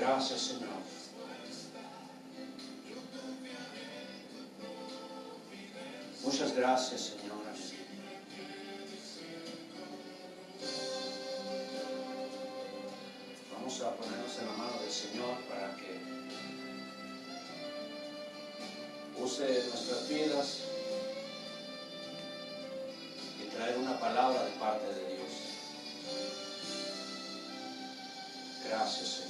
Gracias, Señor. Muchas gracias, Señor. Vamos a ponernos en la mano del Señor para que use nuestras vidas y traer una palabra de parte de Dios. Gracias, Señor.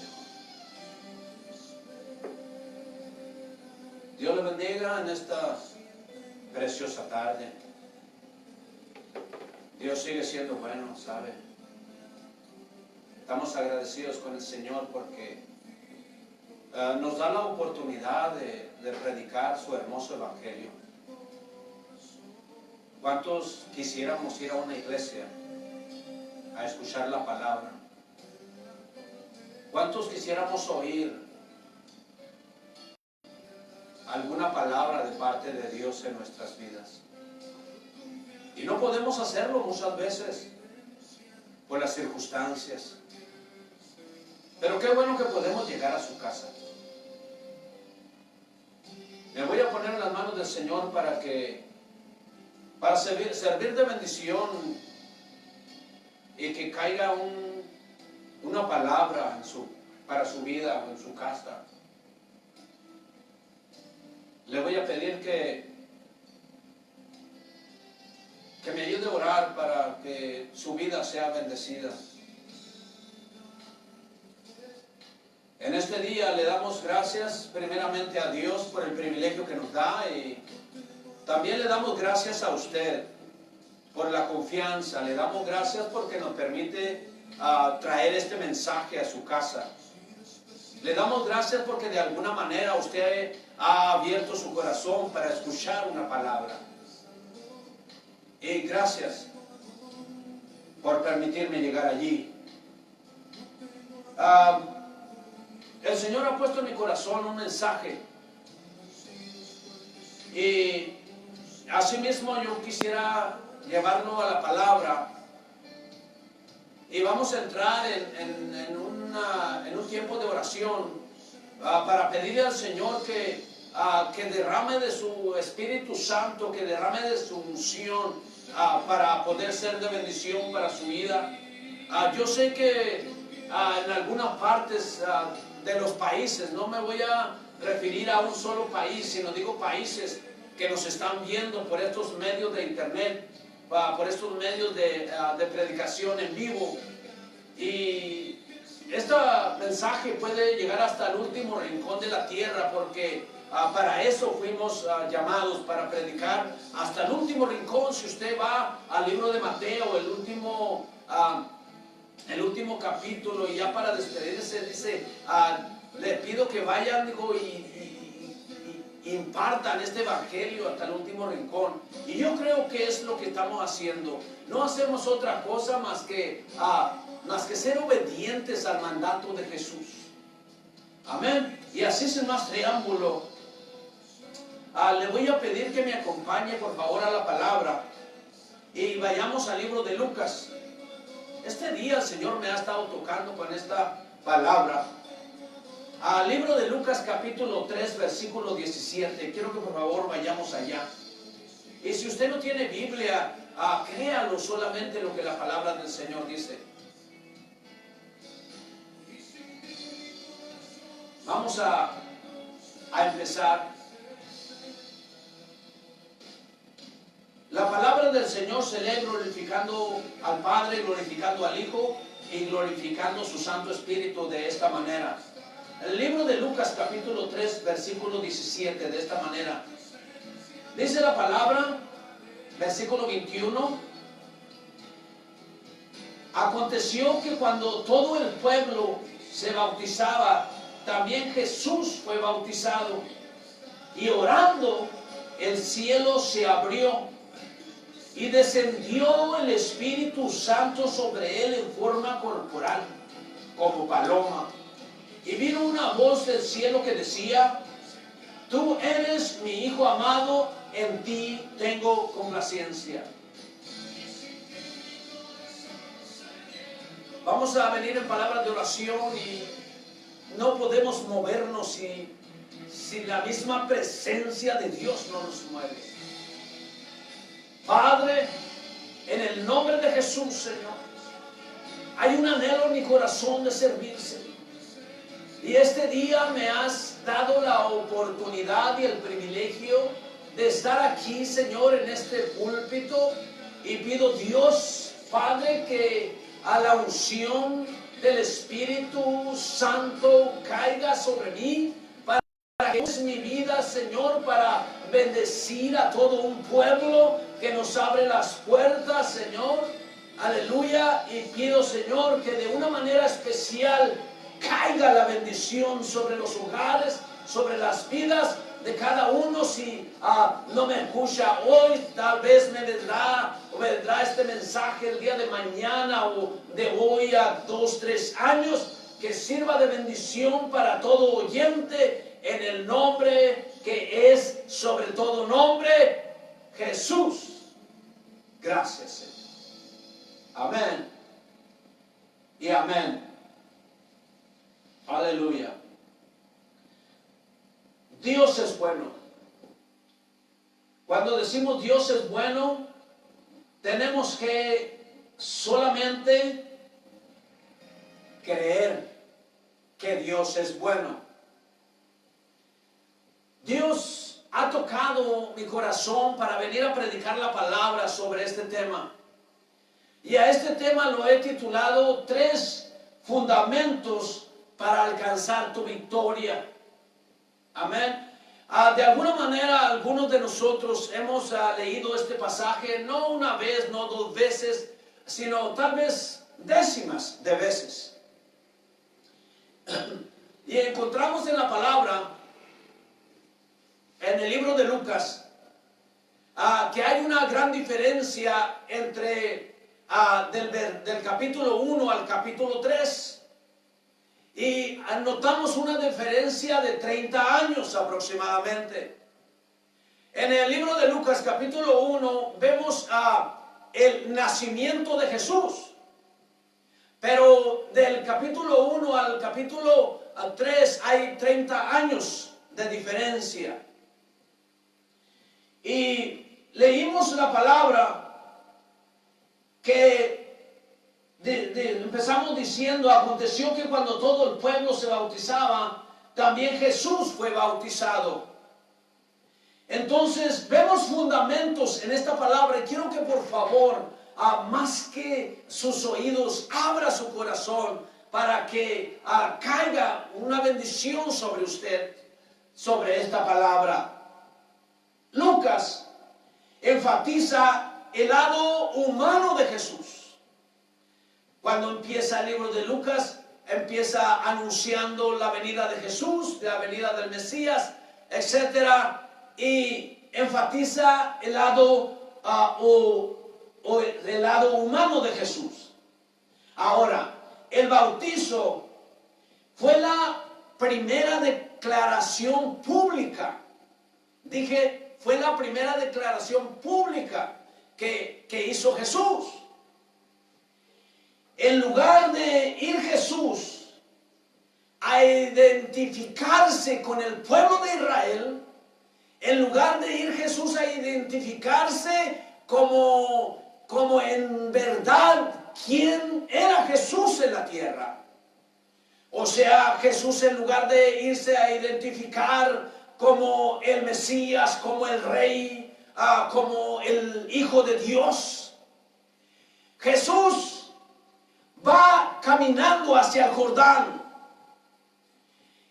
Dios le bendiga en esta preciosa tarde. Dios sigue siendo bueno, ¿sabe? Estamos agradecidos con el Señor porque nos da la oportunidad de predicar su hermoso evangelio. ¿Cuántos quisiéramos ir a una iglesia a escuchar la palabra? ¿Cuántos quisiéramos oír alguna palabra de parte de Dios en nuestras vidas? Y no podemos hacerlo muchas veces por las circunstancias. Pero qué bueno que podemos llegar a su casa. Me voy a poner en las manos del Señor para servir de bendición y que caiga una palabra para su vida o en su casa. Le voy a pedir que me ayude a orar para que su vida sea bendecida. En este día le damos gracias primeramente a Dios por el privilegio que nos da y también le damos gracias a usted por la confianza. Le damos gracias porque nos permite traer este mensaje a su casa. Le damos gracias porque de alguna manera usted ha abierto su corazón para escuchar una palabra. Y gracias por permitirme llegar allí. El Señor ha puesto en mi corazón un mensaje. Y asimismo yo quisiera llevarlo a la palabra. Y vamos a entrar en un tiempo de oración para pedirle al Señor que derrame de su Espíritu Santo, que derrame de su unción para poder ser de bendición para su vida. Yo sé que en algunas partes de los países, no me voy a referir a un solo país, sino digo países que nos están viendo por estos medios de internet, por estos medios de predicación en vivo. Y este mensaje puede llegar hasta el último rincón de la tierra, porque para eso fuimos llamados, para predicar hasta el último rincón. Si usted va al libro de Mateo, el último capítulo, y ya para despedirse dice, le pido que vayan y impartan este evangelio hasta el último rincón. Y yo creo que es lo que estamos haciendo. No hacemos otra cosa más que ser obedientes al mandato de Jesús. Amén. Y así sin más preámbulo, le voy a pedir que me acompañe por favor a la palabra y vayamos al libro de Lucas. Este día el Señor me ha estado tocando con esta palabra. Al libro de Lucas capítulo 3 versículo 17. Quiero que por favor vayamos allá. Y si usted no tiene Biblia, créalo solamente lo que la palabra del Señor dice. Vamos a empezar. La palabra del Señor se lee glorificando al Padre, glorificando al Hijo y glorificando su Santo Espíritu de esta manera. El libro de Lucas capítulo 3 versículo 17 de esta manera. Dice la palabra, versículo 21. Aconteció que cuando todo el pueblo se bautizaba, también Jesús fue bautizado. Y orando, el cielo se abrió y descendió el Espíritu Santo sobre él en forma corporal, como paloma. Y vino una voz del cielo que decía: tú eres mi Hijo amado, en ti tengo complacencia. Vamos a venir en palabras de oración y no podemos movernos si la misma presencia de Dios no nos mueve. Padre, en el nombre de Jesús, Señor, hay un anhelo en mi corazón de servirse. Y este día me has dado la oportunidad y el privilegio de estar aquí, Señor, en este púlpito. Y pido, Dios, Padre, que a la unción del Espíritu Santo caiga sobre mí, para que use mi vida, Señor, para bendecir a todo un pueblo que nos abre las puertas, Señor. Aleluya. Y pido, Señor, que de una manera especial caiga la bendición sobre los hogares, sobre las vidas de cada uno. Si no me escucha hoy, tal vez me vendrá este mensaje el día de mañana o de hoy a 2, 3 años, que sirva de bendición para todo oyente, en el nombre que es sobre todo nombre, Jesús. Gracias, Señor. Amén y amén. Aleluya. Dios es bueno. Cuando decimos Dios es bueno, tenemos que solamente creer que Dios es bueno. Dios ha tocado mi corazón para venir a predicar la palabra sobre este tema. Y a este tema lo he titulado 3 fundamentos para alcanzar tu victoria. Amén. De alguna manera, algunos de nosotros hemos leído este pasaje no una vez, no 2 veces, sino tal vez décimas de veces. Y encontramos en la palabra, en el libro de Lucas, que hay una gran diferencia entre del capítulo 1 al capítulo 3. Y notamos una diferencia de 30 años aproximadamente. En el libro de Lucas capítulo 1 vemos el nacimiento de Jesús. Pero del capítulo 1 al capítulo 3 hay 30 años de diferencia. Y leímos la palabra que empezamos diciendo, aconteció que cuando todo el pueblo se bautizaba, también Jesús fue bautizado. Entonces vemos fundamentos en esta palabra, y quiero que por favor, más que sus oídos, abra su corazón para que caiga una bendición sobre usted, sobre esta palabra. Lucas enfatiza el lado humano de Jesús. Cuando empieza el libro de Lucas, empieza anunciando la venida de Jesús, la venida del Mesías, etc. Y enfatiza el lado, el lado humano de Jesús. Ahora, el bautizo fue la primera declaración pública. Dije, fue la primera declaración pública que hizo Jesús. En lugar de ir Jesús a identificarse con el pueblo de Israel, en lugar de ir Jesús a identificarse como en verdad quién era Jesús en la tierra. O sea, Jesús, en lugar de irse a identificar como el Mesías, como el Rey, como el Hijo de Dios, Jesús va caminando hacia el Jordán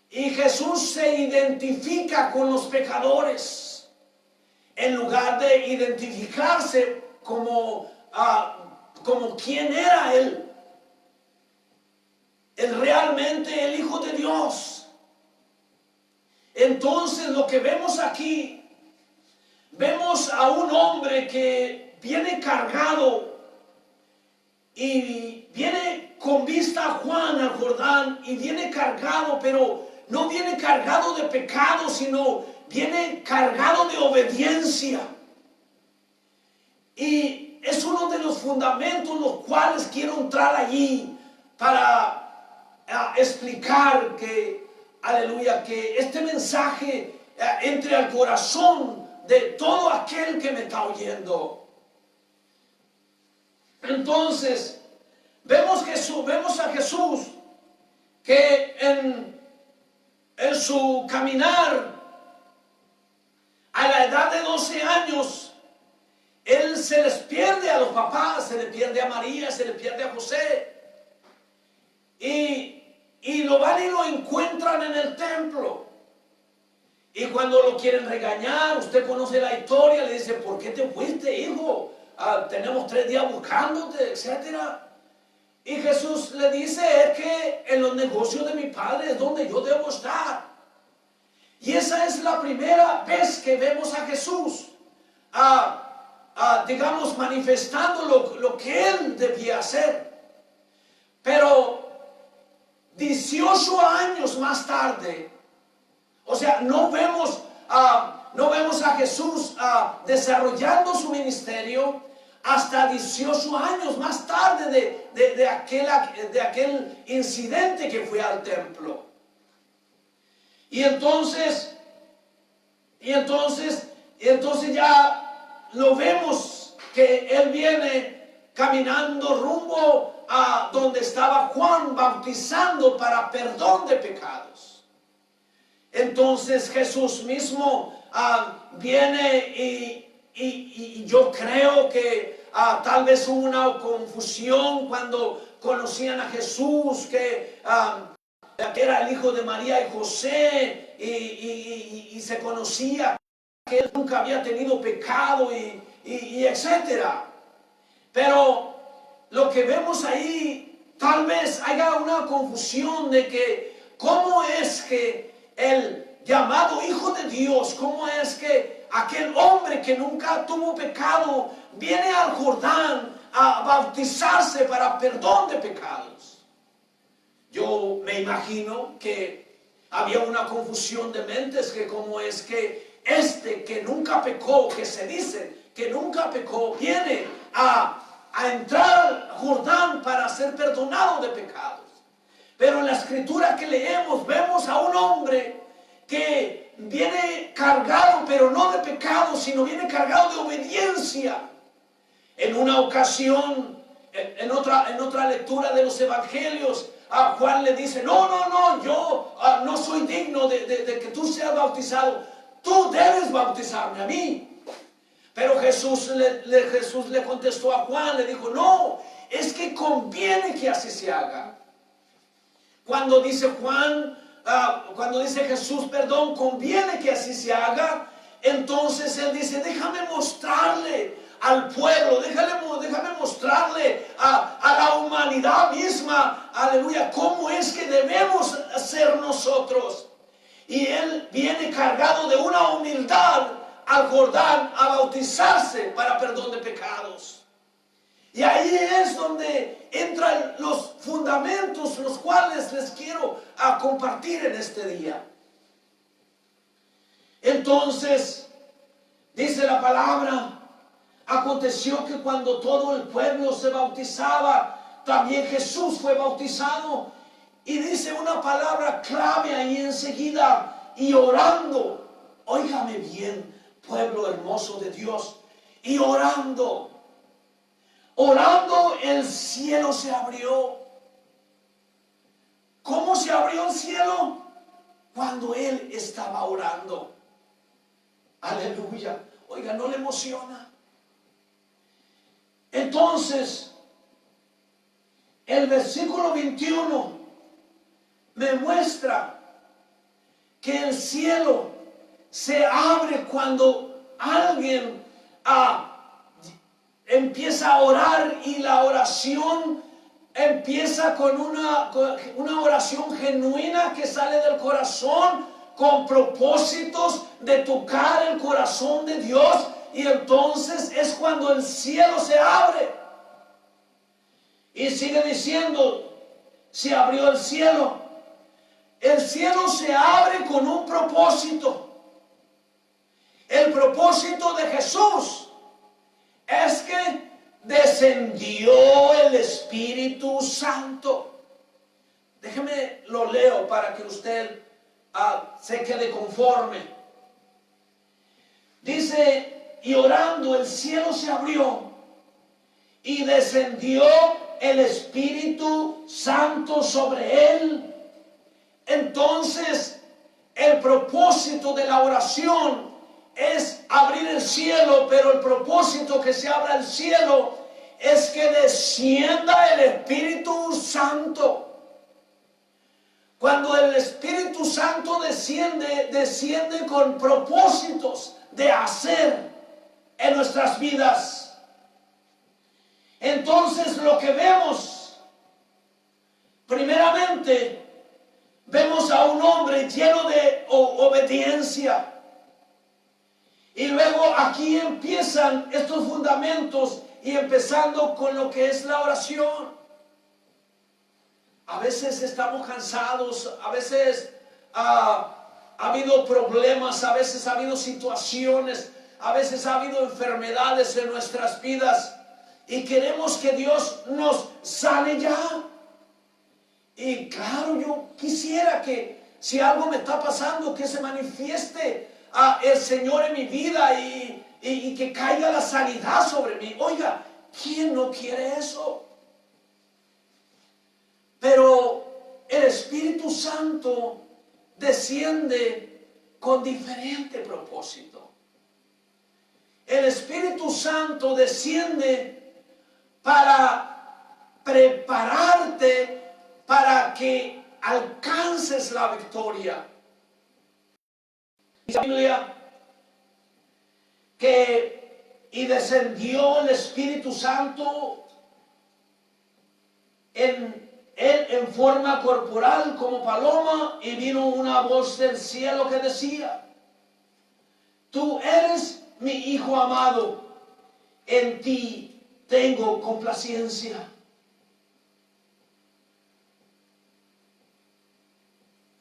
y Jesús se identifica con los pecadores en lugar de identificarse como quién era él realmente el Hijo de Dios. Entonces lo que vemos aquí, vemos a un hombre que viene cargado y viene con vista a Juan al Jordán, y viene cargado, pero no viene cargado de pecado, sino viene cargado de obediencia. Y es uno de los fundamentos los cuales quiero entrar allí para explicar que, aleluya, que este mensaje entre al corazón de todo aquel que me está oyendo. Entonces, vemos a Jesús que en su caminar a la edad de 12 años, él se les pierde a los papás, se le pierde a María, se le pierde a José. Y lo van y lo encuentran en el templo. Y cuando lo quieren regañar, usted conoce la historia, le dice, ¿por qué te fuiste, hijo? Tenemos 3 días buscándote, etcétera. Y Jesús le dice, es que en los negocios de mi padre es donde yo debo estar. Y esa es la primera vez que vemos a Jesús, digamos, manifestando lo que él debía hacer. Pero 18 años más tarde, o sea, no vemos a Jesús desarrollando su ministerio hasta 18 años más tarde de aquel incidente que fue al templo. Y entonces ya lo vemos que él viene caminando rumbo a donde estaba Juan bautizando para perdón de pecados. Entonces Jesús mismo viene y yo creo que tal vez hubo una confusión cuando conocían a Jesús, que era el hijo de María y José, y se conocía que él nunca había tenido pecado y etcétera. Pero lo que vemos ahí, tal vez haya una confusión de que cómo es que el llamado Hijo de Dios, cómo es que aquel hombre que nunca tuvo pecado viene al Jordán a bautizarse para perdón de pecados. Yo me imagino que había una confusión de mentes, que cómo es que este que nunca pecó, que se dice que nunca pecó, viene a entrar al Jordán para ser perdonado de pecados. Pero en la escritura que leemos vemos a un hombre que viene cargado, pero no de pecado, sino viene cargado de obediencia. En una ocasión, en otra lectura de los evangelios, a Juan le dice, no, yo no soy digno de que tú seas bautizado, tú debes bautizarme a mí. Pero Jesús le contestó a Juan, le dijo, no, es que conviene que así se haga. Cuando dice Jesús, conviene que así se haga, entonces él dice, déjame mostrarle al pueblo, déjame mostrarle a la humanidad misma, aleluya, cómo es que debemos ser nosotros. Y él viene cargado de una humildad al Jordán a bautizarse para perdón de pecados. Y ahí es donde entran los fundamentos, los cuales les quiero compartir en este día. Entonces, dice la palabra, aconteció que cuando todo el pueblo se bautizaba, también Jesús fue bautizado. Y dice una palabra clave ahí enseguida, y orando, óigame bien, pueblo hermoso de Dios, y orando el cielo se abrió. ¿Cómo se abrió el cielo? Cuando él estaba orando. Aleluya. Oiga, ¿no le emociona? Entonces, el versículo 21 me muestra que el cielo se abre cuando alguien empieza a orar, y la oración empieza con una oración genuina que sale del corazón, con propósitos de tocar el corazón de Dios, y entonces es cuando el cielo se abre. Y sigue diciendo, se abrió el cielo. El cielo se abre con un propósito. El propósito de Jesús es que descendió el Espíritu Santo. Déjeme lo leo para que usted se quede conforme. Dice, y orando el cielo se abrió y descendió el Espíritu Santo sobre él. Entonces, el propósito de la oración es abrir el cielo, pero el propósito que se abra el cielo es que descienda el Espíritu Santo. Cuando el Espíritu Santo desciende, desciende con propósitos de hacer en nuestras vidas. Entonces lo que vemos, primeramente, vemos a un hombre lleno de obediencia. Y luego aquí empiezan estos fundamentos y empezando con lo que es la oración. A veces estamos cansados, a veces ha habido problemas, a veces ha habido situaciones, a veces ha habido enfermedades en nuestras vidas y queremos que Dios nos sane ya. Y claro, yo quisiera que si algo me está pasando, que se manifieste el Señor en mi vida y que caiga la sanidad sobre mí. Oiga, ¿quién no quiere eso? Pero el Espíritu Santo desciende con diferente propósito. El Espíritu Santo desciende para prepararte para que alcances la victoria. Dice la Biblia que y descendió el Espíritu Santo en forma corporal como paloma, y vino una voz del cielo que decía: tú eres mi Hijo amado, en ti tengo complacencia.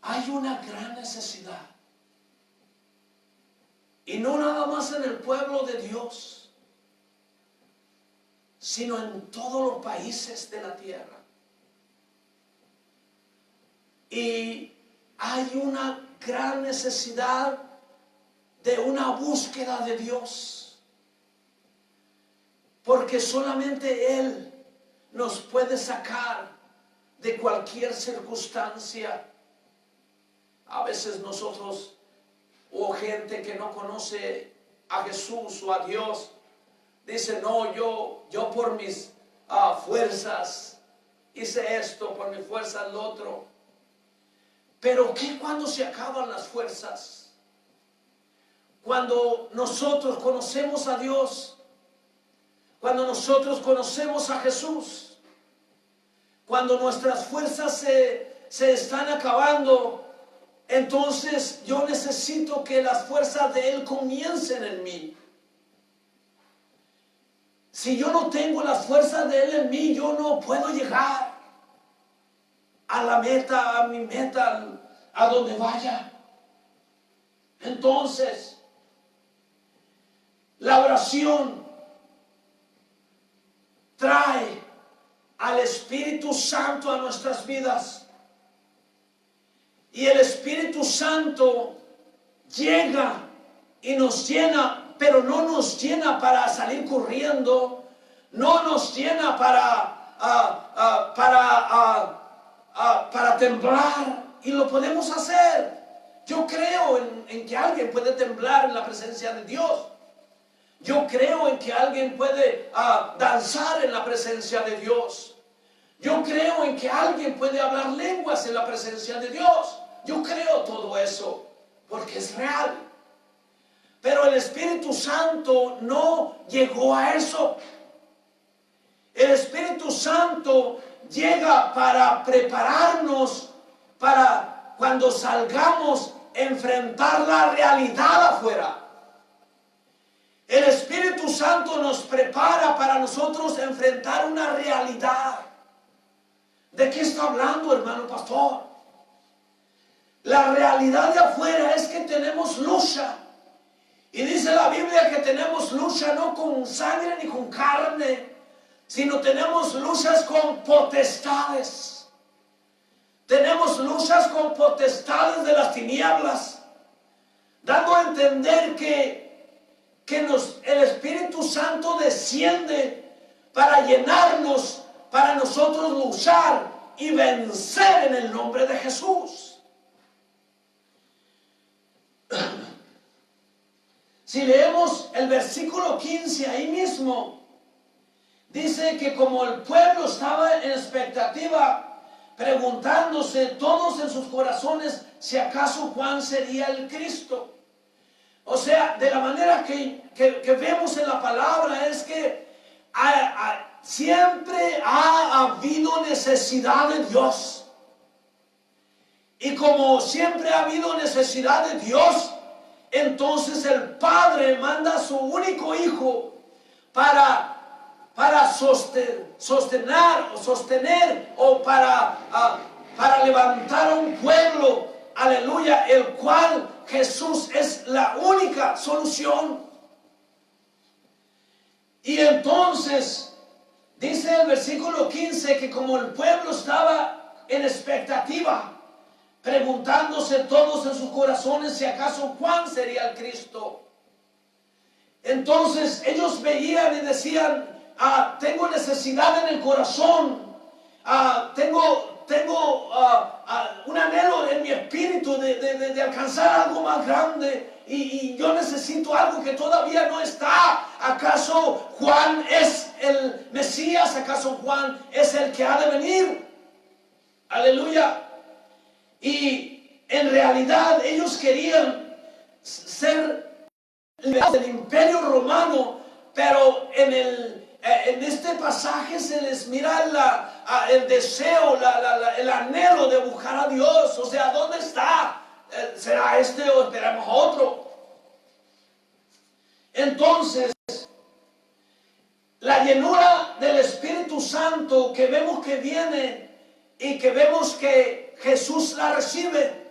Hay una gran necesidad, y no nada más en el pueblo de Dios, sino en todos los países de la tierra. Y hay una gran necesidad de una búsqueda de Dios, porque solamente Él nos puede sacar de cualquier circunstancia. A veces nosotros, o gente que no conoce a Jesús o a Dios, dice: no, yo por mis fuerzas hice esto, por mis fuerzas lo otro. Pero ¿qué cuando se acaban las fuerzas? Cuando nosotros conocemos a Dios, cuando nosotros conocemos a Jesús, cuando nuestras fuerzas se están acabando, entonces yo necesito que las fuerzas de Él comiencen en mí. Si yo no tengo las fuerzas de Él en mí, yo no puedo llegar a la meta, a mi meta, a donde vaya. Entonces, la oración trae al Espíritu Santo a nuestras vidas. Y el Espíritu Santo llega y nos llena, pero no nos llena para salir corriendo, no nos llena para temblar, y lo podemos hacer. Yo creo en que alguien puede temblar en la presencia de Dios. Yo creo en que alguien puede danzar en la presencia de Dios. Yo creo en que alguien puede hablar lenguas en la presencia de Dios. Yo creo todo eso porque es real. Pero el Espíritu Santo no llegó a eso. El Espíritu Santo llega para prepararnos para cuando salgamos enfrentar la realidad afuera. El Espíritu Santo nos prepara para nosotros enfrentar una realidad. ¿De qué está hablando, hermano pastor? La realidad de afuera es que tenemos lucha. Y dice la Biblia que tenemos lucha no con sangre ni con carne, sino tenemos luchas con potestades. con potestades de las tinieblas, dando a entender que el Espíritu Santo desciende para llenarnos, para nosotros luchar y vencer en el nombre de Jesús. Si leemos el versículo 15 ahí mismo, dice que como el pueblo estaba en expectativa, preguntándose todos en sus corazones si acaso Juan sería el Cristo. O sea, de la manera que vemos en la palabra es que siempre ha habido necesidad de Dios. Y como siempre ha habido necesidad de Dios, entonces el Padre manda a su único Hijo para sostener o para levantar a un pueblo, aleluya, el cual Jesús es la única solución. Y entonces dice el versículo 15 que como el pueblo estaba en expectativa, preguntándose todos en sus corazones si acaso Juan sería el Cristo. Entonces ellos veían y decían, tengo necesidad en el corazón, tengo un anhelo en mi espíritu de alcanzar algo más grande y yo necesito algo que todavía no está. ¿Acaso Juan es el Mesías? ¿Acaso Juan es el que ha de venir? Aleluya. Y en realidad ellos querían ser del Imperio Romano, pero en este pasaje se les mira el deseo, el anhelo de buscar a Dios. O sea, ¿dónde está? ¿Será este o esperamos otro? Entonces, la llenura del Espíritu Santo que vemos que viene y que vemos que Jesús la recibe,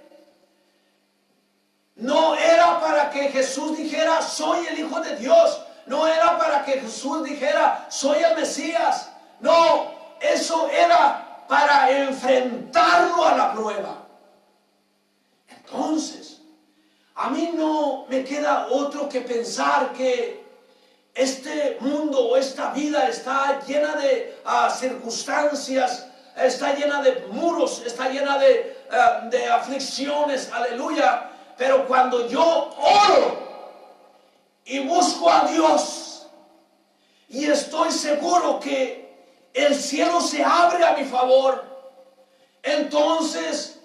no era para que Jesús dijera soy el Hijo de Dios, no era para que Jesús dijera soy el Mesías, no, eso era para enfrentarlo a la prueba. Entonces, a mí no me queda otro que pensar que este mundo o esta vida está llena de circunstancias, está llena de muros, está llena de aflicciones, aleluya. Pero cuando yo oro y busco a Dios y estoy seguro que el cielo se abre a mi favor, entonces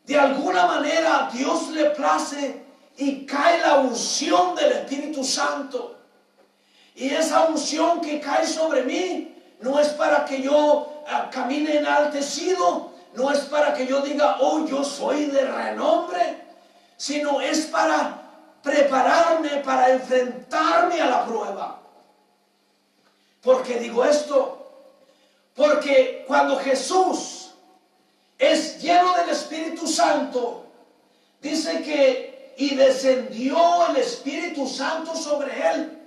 de alguna manera a Dios le place y cae la unción del Espíritu Santo. Y esa unción que cae sobre mí no es para que yo camine enaltecido, no es para que yo diga, oh, yo soy de renombre, sino es para prepararme, para enfrentarme a la prueba. ¿Por qué digo esto? Porque cuando Jesús es lleno del Espíritu Santo, dice que y descendió el Espíritu Santo sobre él.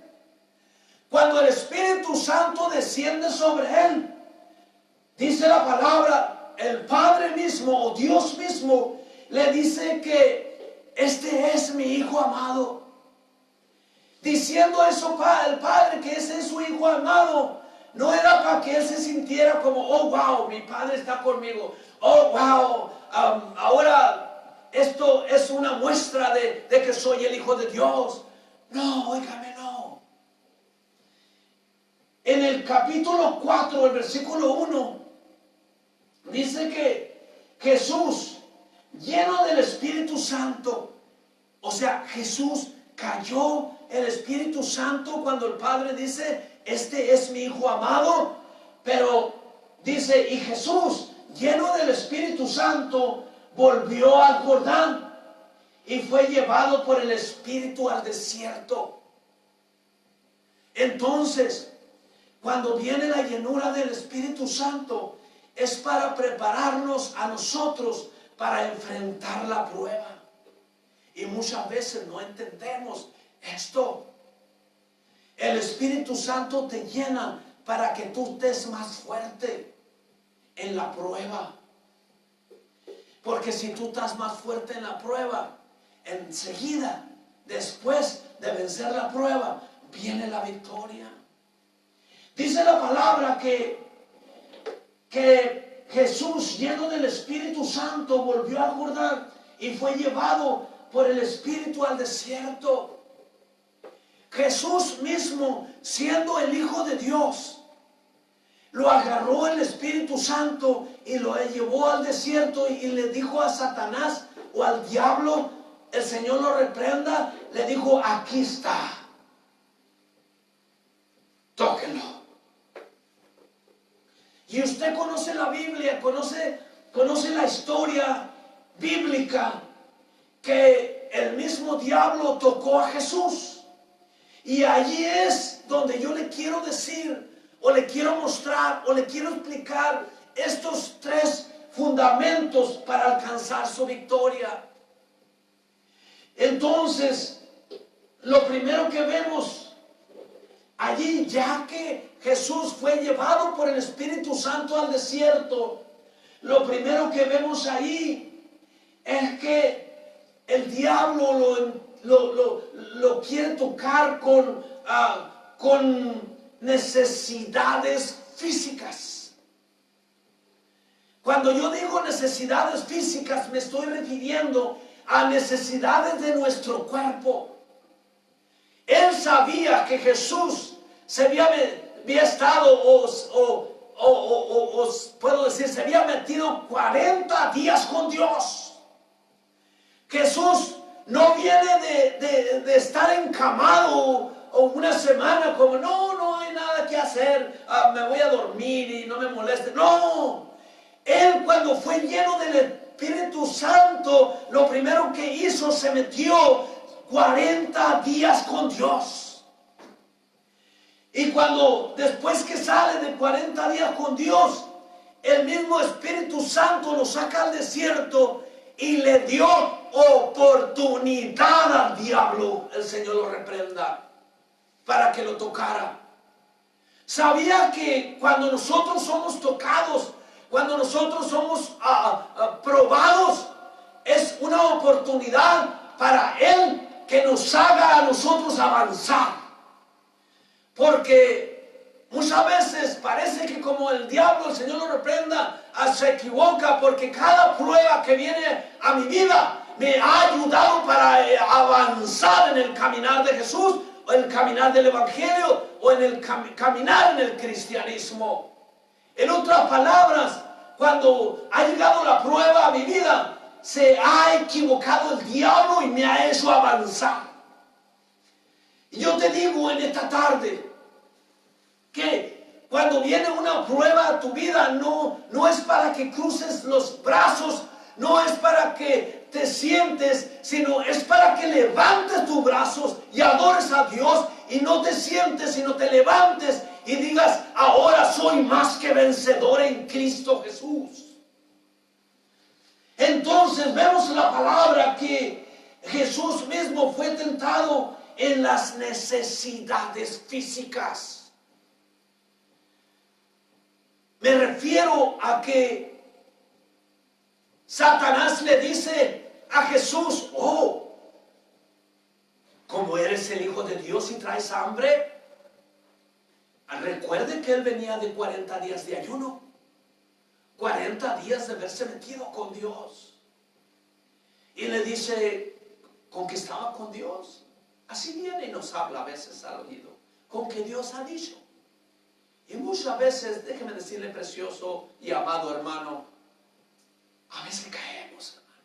Cuando el Espíritu Santo desciende sobre él, dice la palabra, el Padre mismo o Dios mismo le dice que este es mi Hijo amado. Diciendo eso el Padre, que ese es su Hijo amado, no era para que él se sintiera como, oh wow, mi Padre está conmigo, oh wow, ahora esto es una muestra de que soy el Hijo de Dios. No, óigame, no. En el capítulo 4, el versículo 1, dice que Jesús, lleno del Espíritu Santo, o sea, Jesús cayó el Espíritu Santo cuando el Padre dice, este es mi Hijo amado, pero dice, y Jesús, lleno del Espíritu Santo, volvió al Jordán y fue llevado por el Espíritu al desierto. Entonces, cuando viene la llenura del Espíritu Santo, es para prepararnos a nosotros para enfrentar la prueba. Y muchas veces no entendemos esto. El Espíritu Santo te llena para que tú estés más fuerte en la prueba. Porque si tú estás más fuerte en la prueba, enseguida, después de vencer la prueba, viene la victoria. Dice la palabra que Jesús, lleno del Espíritu Santo, volvió al Jordán y fue llevado por el Espíritu al desierto. Jesús mismo, siendo el Hijo de Dios, lo agarró el Espíritu Santo y lo llevó al desierto y le dijo a Satanás o al diablo, el Señor lo reprenda, le dijo: aquí está, tóquenlo. Y usted conoce la Biblia, conoce la historia bíblica, que el mismo diablo tocó a Jesús. Y allí es donde yo le quiero decir, o le quiero mostrar, o le quiero explicar estos 3 fundamentos para alcanzar su victoria. Entonces, lo primero que vemos allí, ya que Jesús fue llevado por el Espíritu Santo al desierto, lo primero que vemos ahí es que el diablo lo quiere tocar con necesidades físicas. Cuando yo digo necesidades físicas, me estoy refiriendo a necesidades de nuestro cuerpo. Él sabía que Jesús se había estado, puedo decir, se había metido 40 días con Dios. Jesús no viene de estar encamado o una semana como no hay nada que hacer, me voy a dormir y no me moleste. No, Él cuando fue lleno del Espíritu Santo, lo primero que hizo, se metió 40 días con Dios. Y después que sale de 40 días con Dios, el mismo Espíritu Santo lo saca al desierto y le dio oportunidad al diablo, el Señor lo reprenda, para que lo tocara. Sabía que cuando nosotros somos tocados, cuando nosotros somos probados, es una oportunidad para Él que nos haga a nosotros avanzar. Porque muchas veces parece que como el diablo, el Señor lo reprenda, se equivoca, porque cada prueba que viene a mi vida me ha ayudado para avanzar en el caminar de Jesús, o en el caminar del Evangelio, o en el caminar en el cristianismo. En otras palabras, cuando ha llegado la prueba a mi vida, se ha equivocado el diablo y me ha hecho avanzar. Y yo te digo en esta tarde que cuando viene una prueba a tu vida, no es para que cruces los brazos, no es para que te sientes, sino es para que levantes tus brazos y adores a Dios, y no te sientes, sino te levantes y digas: ahora soy más que vencedor en Cristo Jesús. Entonces vemos la palabra que Jesús mismo fue tentado en las necesidades físicas. Me refiero a que Satanás le dice a Jesús: como eres el Hijo de Dios y traes hambre. Recuerde que Él venía de 40 días de ayuno, 40 días de haberse metido con Dios. Y le dice: con que estaba con Dios. Así viene y nos habla a veces al oído, con que Dios ha dicho. Y muchas veces, déjeme decirle, precioso y amado hermano, a veces caemos, hermano.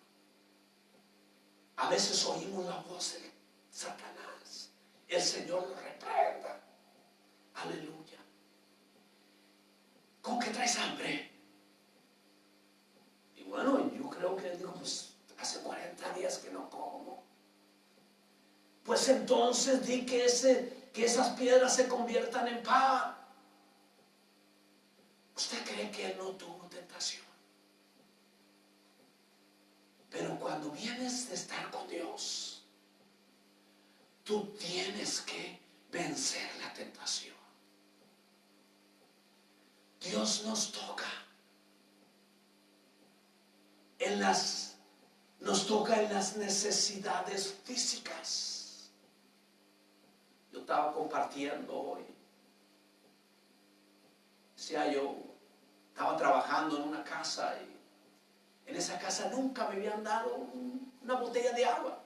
A veces oímos la voz de Satanás. El Señor lo reprenda. Aleluya. ¿Con qué traes hambre? Y bueno, yo creo que él dijo: pues hace 40 días que no como. Pues entonces di que esas piedras se conviertan en pan. ¿Usted cree que él no tuvo tentación? Pero cuando vienes de estar con Dios, tú tienes que vencer la tentación. Dios nos toca. nos toca en las necesidades físicas. Yo estaba compartiendo hoy. Yo estaba trabajando en una casa y en esa casa nunca me habían dado una botella de agua.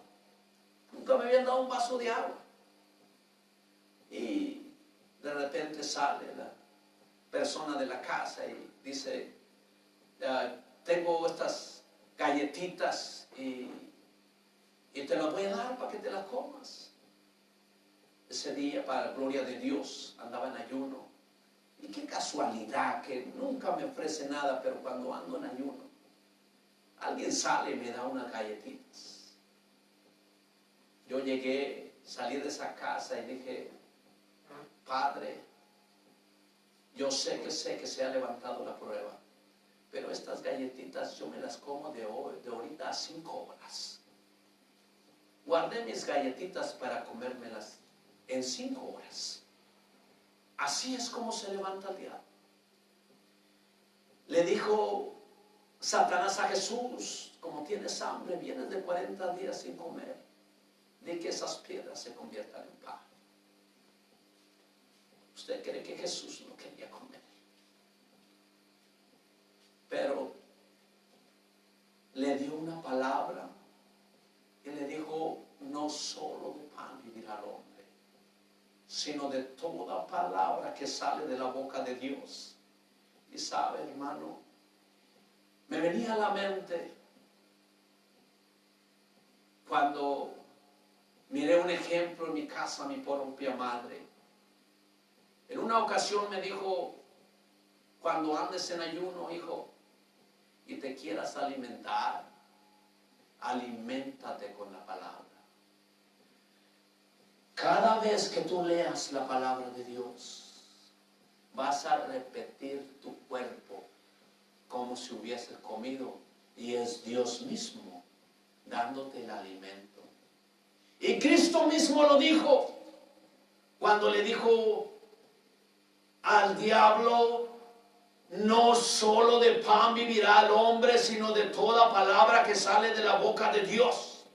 Nunca me habían dado un vaso de agua. Y de repente sale la persona de la casa y dice, tengo estas galletitas y te las voy a dar para que te las comas. Ese día, para la gloria de Dios, andaba en ayuno. Y qué casualidad que nunca me ofrece nada, pero cuando ando en ayuno, alguien sale y me da unas galletitas. Yo salí de esa casa y dije, Padre, yo sé que se ha levantado la prueba, pero estas galletitas yo me las como de ahorita a 5 horas. Guardé mis galletitas para comérmelas en 5 horas. Así es como se levanta el diablo. Le dijo Satanás a Jesús, como tienes hambre, vienes de 40 días sin comer, de que esas piedras se conviertan en pan. ¿Usted cree que Jesús no quería comer? Pero le dio una palabra y le dijo, no solo de pan vivirá el hombre, sino de toda palabra que sale de la boca de Dios. Y sabe, hermano, me venía a la mente cuando miré un ejemplo en mi casa, mi propia madre. En una ocasión me dijo, cuando andes en ayuno, hijo, y te quieras alimentar, aliméntate con la palabra. Cada vez que tú leas la palabra de Dios, vas a repetir tu cuerpo como si hubieses comido, y es Dios mismo dándote el alimento. Y Cristo mismo lo dijo cuando le dijo al diablo, no solo de pan vivirá el hombre, sino de toda palabra que sale de la boca de Dios.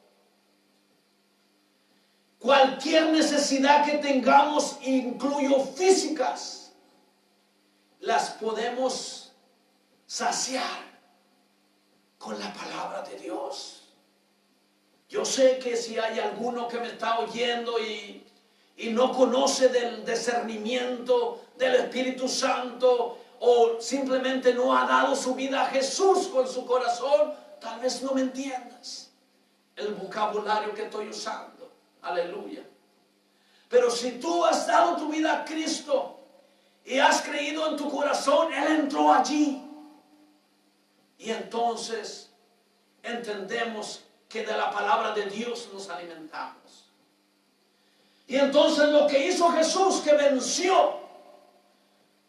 Cualquier necesidad que tengamos, incluyo físicas, las podemos saciar con la palabra de Dios. Yo sé que si hay alguno que me está oyendo y no conoce del discernimiento del Espíritu Santo, o simplemente no ha dado su vida a Jesús con su corazón, tal vez no me entiendas el vocabulario que estoy usando. Aleluya. Pero si tú has dado tu vida a Cristo y has creído en tu corazón, Él entró allí. Y entonces entendemos que de la palabra de Dios nos alimentamos. Y entonces lo que hizo Jesús, que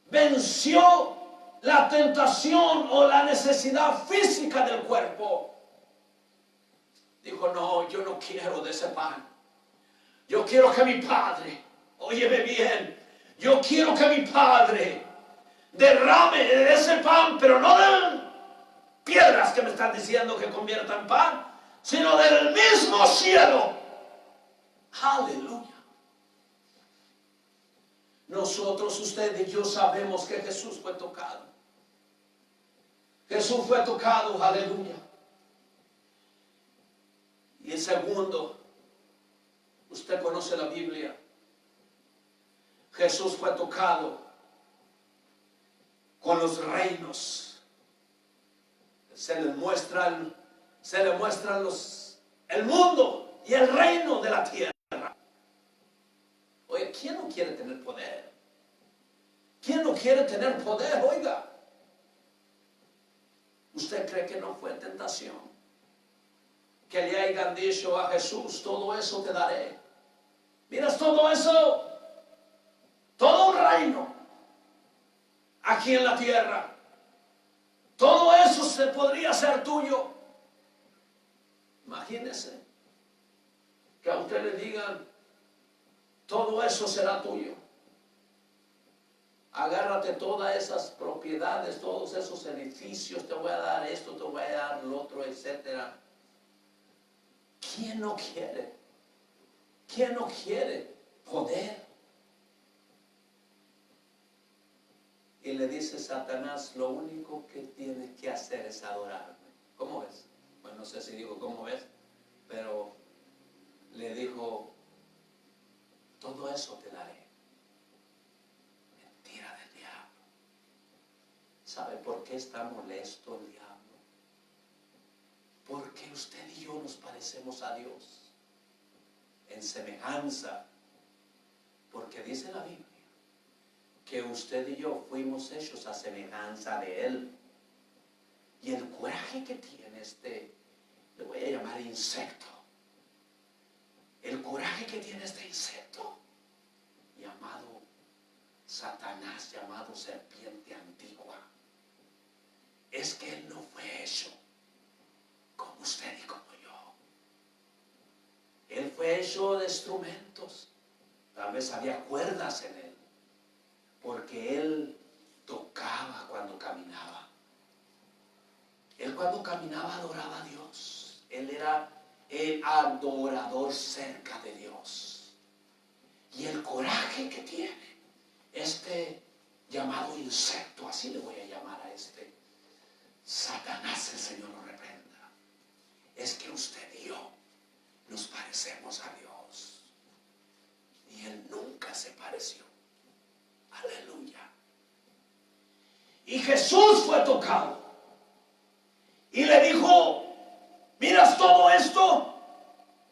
venció la tentación o la necesidad física del cuerpo. Dijo, no, yo no quiero de ese pan. Yo quiero que mi Padre, óyeme bien, yo quiero que mi Padre derrame de ese pan, pero no de piedras que me están diciendo que convierta en pan, sino del mismo cielo. Aleluya. Nosotros, usted y yo sabemos que Jesús fue tocado. Jesús fue tocado, aleluya. Y el segundo, usted conoce la Biblia. Jesús fue tocado con los reinos. Se le muestran el mundo y el reino de la tierra. Oye, ¿quién no quiere tener poder? ¿Quién no quiere tener poder? Oiga, ¿usted cree que no fue tentación? Que le hayan dicho a Jesús, todo eso te daré. Miras todo eso, todo un reino aquí en la tierra. Todo eso se podría ser tuyo. Imagínese que a usted le digan, todo eso será tuyo. Agárrate todas esas propiedades, todos esos edificios, te voy a dar esto, te voy a dar lo otro. etcétera. ¿Quién no quiere? ¿Quién no quiere poder? Y le dice Satanás, lo único que tienes que hacer es adorarme. ¿Cómo ves? Bueno, no sé si digo cómo ves, pero le dijo, todo eso te daré. Mentira del diablo. ¿Sabe por qué está molesto el diablo? Porque usted y yo nos parecemos a Dios en semejanza, porque dice la Biblia que usted y yo fuimos hechos a semejanza de Él. Y el coraje que tiene le voy a llamar insecto, el coraje que tiene este insecto llamado Satanás, llamado serpiente antigua, es que Él no fue hecho como usted y como yo. Él fue hecho de instrumentos. Tal vez había cuerdas en Él, porque Él tocaba cuando caminaba. Él cuando caminaba adoraba a Dios. Él era el adorador cerca de Dios. Y el coraje que tiene llamado insecto, así le voy a llamar a Satanás, el Señor lo reprenda, es que usted y yo nos parecemos a Dios. Y Él nunca se pareció. Aleluya. Y Jesús fue tocado. Y le dijo, ¿miras todo esto?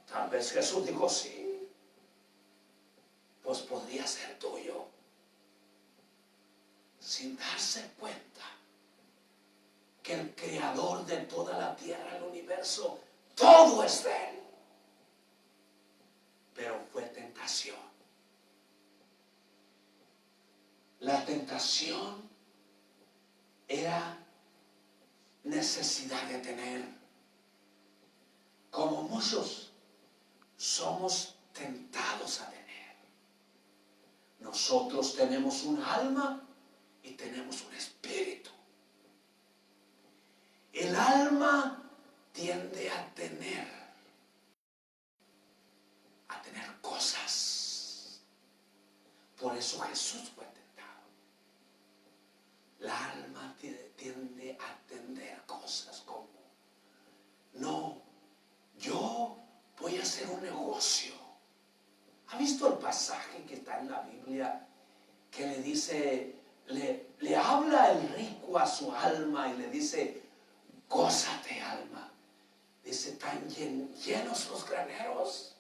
Tal vez Jesús dijo, sí, pues podría ser tuyo. Sin darse cuenta que el creador de toda la tierra, el universo, todo es de Él. Pero fue tentación. La tentación era necesidad de tener. Como muchos somos tentados a tener. Nosotros tenemos un alma y tenemos un espíritu. El alma tiende a tener cosas. Por eso Jesús fue tentado. La alma tiende a tener cosas como, no, yo voy a hacer un negocio. ¿Ha visto el pasaje que está en la Biblia que le dice, le habla el rico a su alma y le dice, gózate, alma? Dice, tan llenos los graneros.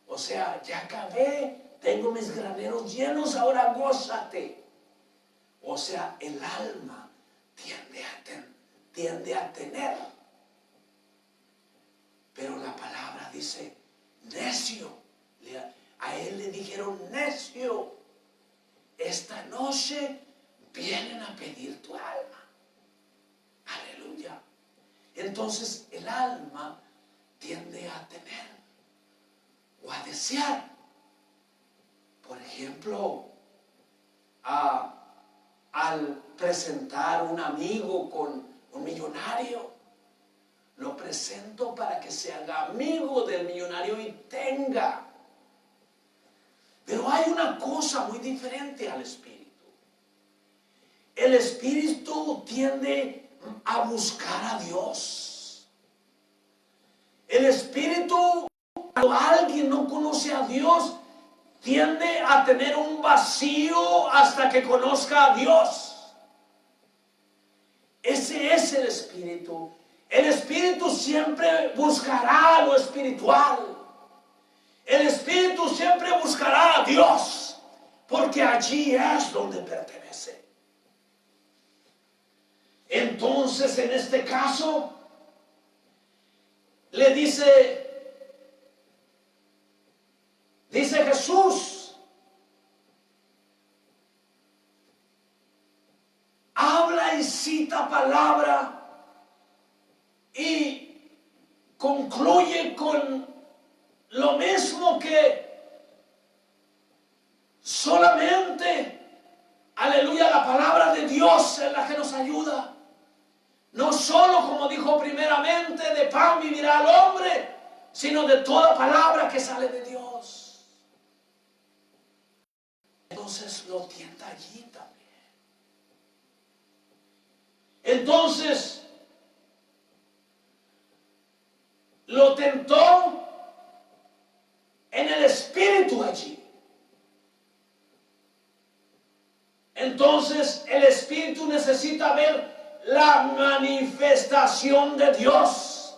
O sea, ya acabé, tengo mis graneros llenos, ahora gózate. O sea, el alma tiende a tener. Pero la palabra dice, necio. A él le dijeron, necio, esta noche vienen a pedir tu alma. Aleluya. Entonces el alma tiende a tener o a desear. Por ejemplo, al presentar un amigo con un millonario, lo presento para que se haga amigo del millonario y tenga. Pero hay una cosa muy diferente al espíritu. El espíritu tiende a buscar a Dios. El espíritu, cuando alguien no conoce a Dios, tiende a tener un vacío hasta que conozca a Dios. Ese es el espíritu. El espíritu siempre buscará lo espiritual. El espíritu siempre buscará a Dios, porque allí es donde pertenece. Entonces, en este caso, le dice Jesús, habla y cita palabra y concluye con lo mismo que solamente, aleluya, la palabra de Dios es la que nos ayuda. No solo, como dijo 1 solamente de pan vivirá el hombre, sino de toda palabra que sale de Dios. Entonces lo tienta allí también. Entonces lo tentó en el espíritu allí. Entonces el espíritu necesita ver la manifestación de Dios.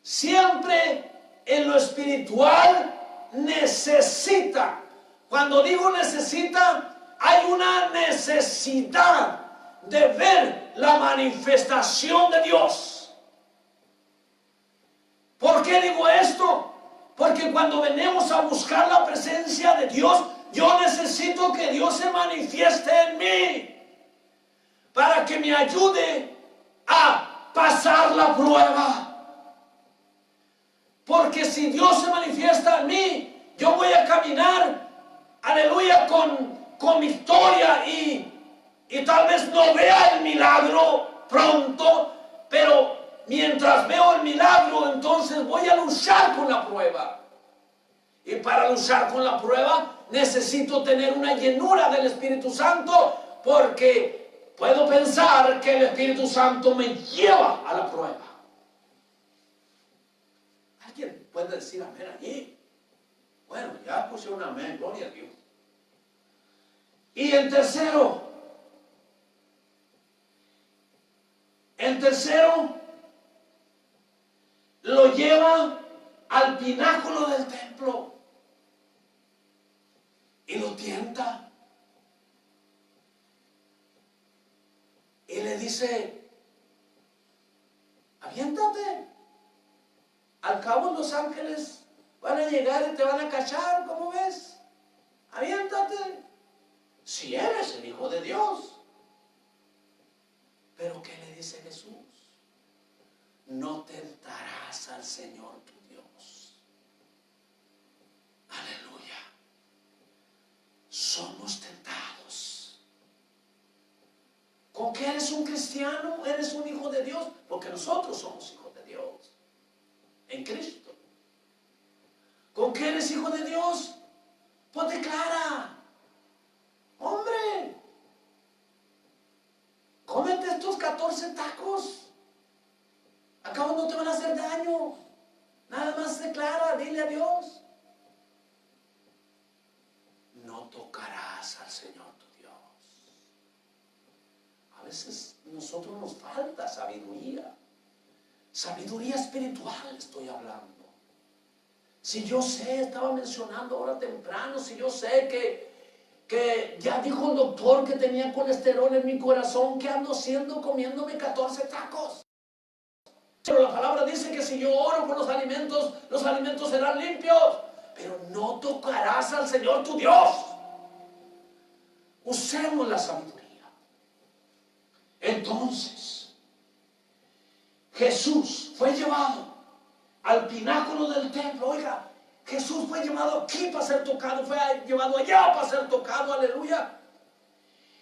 Siempre en lo espiritual necesita. Cuando digo necesita, hay una necesidad de ver la manifestación de Dios. ¿Por qué digo esto? Porque cuando venimos a buscar la presencia de Dios, yo necesito que Dios se manifieste en mí para que me ayude a pasar la prueba. Porque si Dios se manifiesta en mí, yo voy a caminar, aleluya, con victoria y tal vez no vea el milagro pronto, pero mientras veo el milagro, entonces voy a luchar con la prueba. Y para luchar con la prueba, necesito tener una llenura del Espíritu Santo, porque puedo pensar que el Espíritu Santo me lleva a la prueba. ¿Alguien puede decir amén allí? Bueno, ya puse un amén, gloria a Dios. Y el tercero, lo lleva al pináculo del templo y lo tienta y le dice: aviéntate, al cabo los ángeles van a llegar y te van a cachar, ¿cómo ves? Aviéntate, si eres el Hijo de Dios. Pero ¿qué le dice Jesús? No tentarás al Señor tu Dios. Aleluya. Somos tentados. ¿Con qué eres un cristiano? ¿Eres un hijo de Dios? Porque nosotros somos hijos de Dios en Cristo. ¿Con qué eres hijo de Dios? Pues declara: hombre, cómete estos 14 tacos. Acabo no te van a hacer daño. Nada más declara, dile a Dios: no tocarás al Señor tu Dios. A veces a nosotros nos falta sabiduría. Sabiduría espiritual estoy hablando. Si yo sé, estaba mencionando ahora temprano, si yo sé que ya dijo el doctor que tenía colesterol en mi corazón, ¿qué ando haciendo comiéndome 14 tacos? Pero la palabra dice que si yo oro por los alimentos serán limpios. Pero no tocarás al Señor tu Dios. Usemos la sabiduría. Entonces, Jesús fue llevado al pináculo del templo. Oiga, Jesús fue llevado aquí para ser tocado, fue llevado allá para ser tocado, aleluya.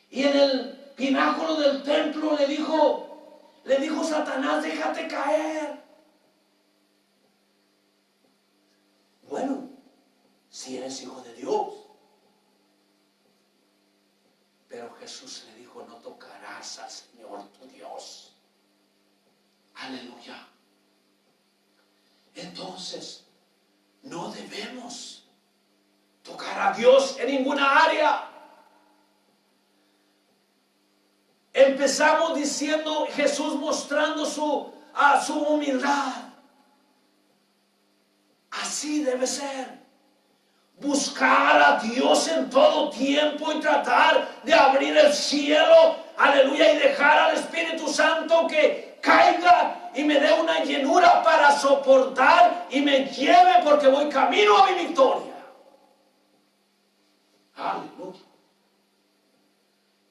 Y en el pináculo del templo le dijo Satanás: déjate caer. Bueno, si eres hijo de Dios. Pero Jesús le dijo: no tocarás al Señor tu Dios. Aleluya. Entonces, no debemos tocar a Dios en ninguna área. Empezamos diciendo, Jesús mostrando su humildad. Así debe ser. Buscar a Dios en todo tiempo y tratar de abrir el cielo, aleluya, y dejar al Espíritu Santo que caiga y me dé una llenura para soportar y me lleve, porque voy camino a mi victoria. Aleluya.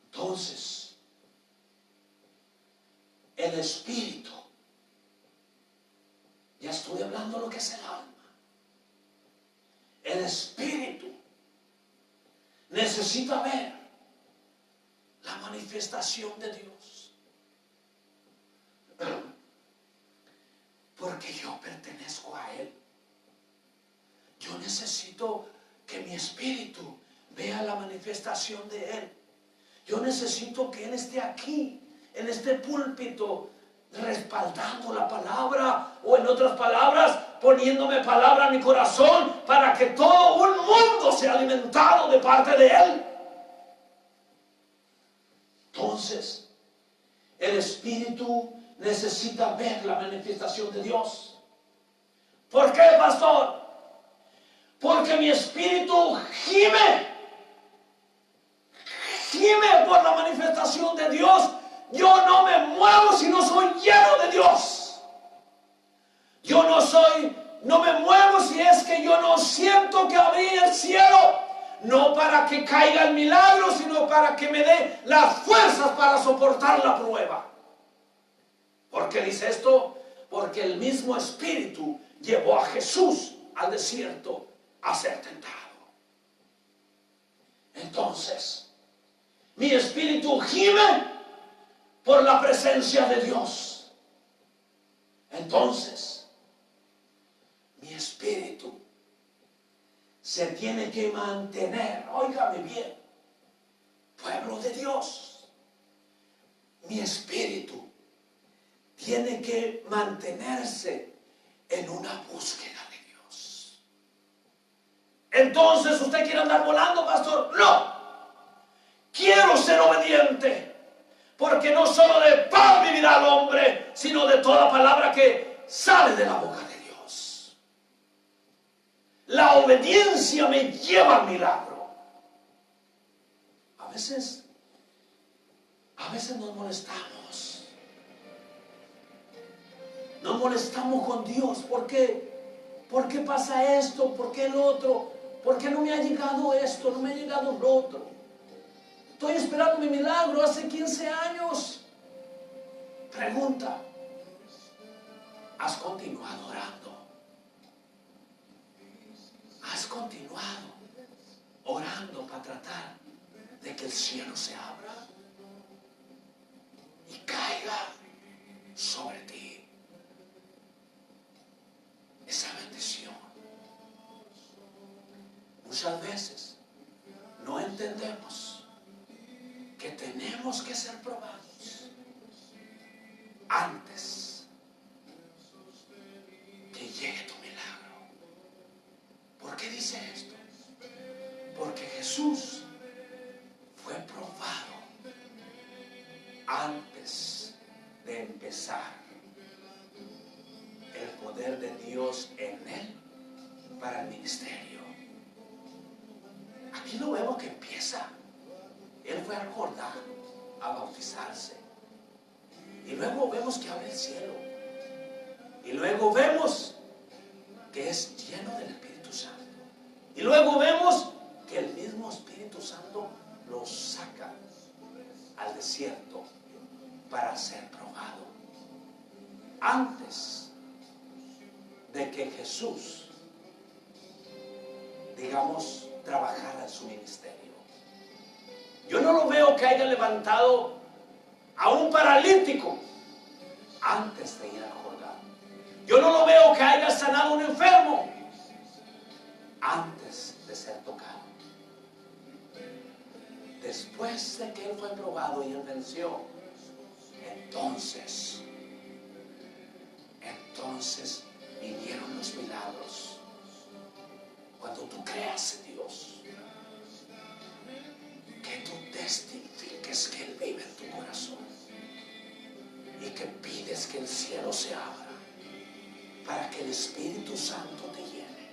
Entonces, el Espíritu, ya estoy hablando lo que es el alma. El Espíritu necesita ver la manifestación de Dios. porque yo pertenezco a Él. Yo necesito que mi espíritu vea la manifestación de Él. Yo necesito que Él esté aquí, en este púlpito, respaldando la palabra, o en otras palabras, poniéndome palabra en mi corazón para que todo un mundo sea alimentado de parte de Él. Entonces, el espíritu necesita ver la manifestación de Dios. ¿Por qué, pastor? Porque mi espíritu gime por la manifestación de Dios. Yo no me muevo si no soy lleno de Dios. Yo no me muevo si es que yo no siento que abrí el cielo, no para que caiga el milagro, sino para que me dé las fuerzas para soportar la prueba. ¿Por qué dice esto? Porque el mismo Espíritu llevó a Jesús al desierto a ser tentado. Entonces, mi espíritu gime por la presencia de Dios. Entonces, mi espíritu se tiene que mantener, óigame bien, pueblo de Dios, mi espíritu tiene que mantenerse en una búsqueda de Dios. Entonces, ¿usted quiere andar volando, pastor? No. Quiero ser obediente, porque no solo de pan vivirá el hombre, sino de toda palabra que sale de la boca de Dios. La obediencia me lleva al milagro. A veces nos molestamos. Nos molestamos con Dios. ¿Por qué? ¿Por qué pasa esto? ¿Por qué el otro? ¿Por qué no me ha llegado esto? No me ha llegado lo otro. Estoy esperando mi milagro hace 15 años. Pregunta: ¿has continuado orando? ¿Has continuado orando para tratar de que el cielo se abra y caiga sobre ti esa bendición? Muchas veces no entendemos que tenemos que ser probados antes que llegue tu milagro. ¿Por qué dice esto? Porque Jesús fue probado antes de empezar el poder de Dios en él para el ministerio. Aquí lo vemos que empieza. Él fue al Jordán a bautizarse. Y luego vemos que abre el cielo. Y luego vemos que es lleno del Espíritu Santo. Y luego vemos que el mismo Espíritu Santo lo saca al desierto para ser probado. Antes de que Jesús, digamos, trabajara en su ministerio. Yo no lo veo que haya levantado a un paralítico antes de ir al Jordán. Yo no lo veo que haya sanado a un enfermo antes de ser tocado. Después de que él fue probado y él venció, entonces vinieron los milagros. Cuando tú creas en Dios, que tú testifiques que Él vive en tu corazón y que pides que el cielo se abra para que el Espíritu Santo te llene.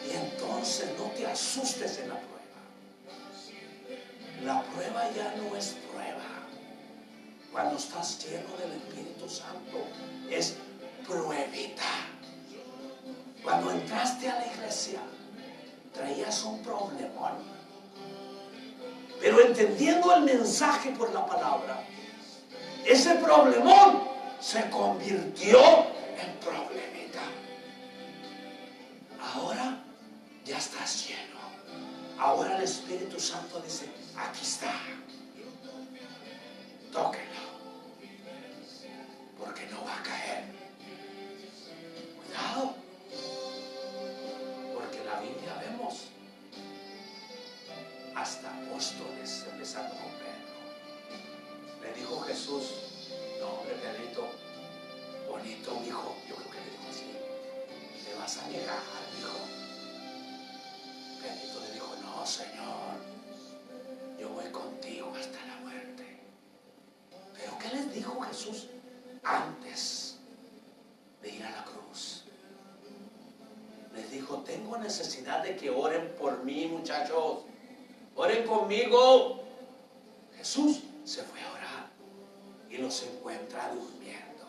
Y entonces no te asustes en la prueba. La prueba ya no es prueba. Cuando estás lleno del Espíritu Santo, es pruebita. Cuando entraste a la iglesia, traías un problemón. Pero entendiendo el mensaje por la palabra, ese problemón se convirtió en problemita. Ahora ya estás lleno. Ahora el Espíritu Santo dice: aquí está. Tóquenlo. Porque no va a caer Jesús, antes de ir a la cruz, les dijo: tengo necesidad de que oren por mí, muchachos. Oren conmigo. Jesús se fue a orar y los encuentra durmiendo.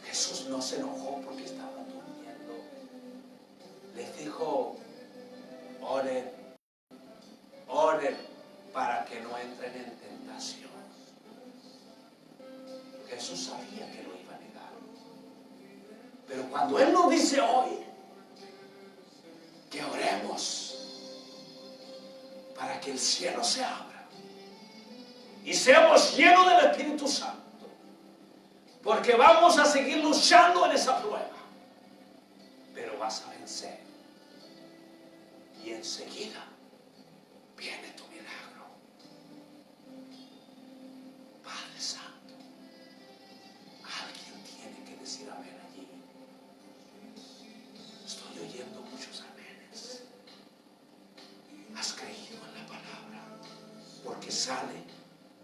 Jesús no se enojó porque estaban durmiendo. Les dijo: oren, oren para que no entren en tentación. Jesús sabía que lo iba a negar. Pero cuando Él nos dice hoy que oremos para que el cielo se abra y seamos llenos del Espíritu Santo, porque vamos a seguir luchando en esa prueba, pero vas a vencer. Y enseguida viene tu milagro. Padre Santo, alguien tiene que decir amén allí. Estoy oyendo muchos amenes. Has creído en la palabra, porque sale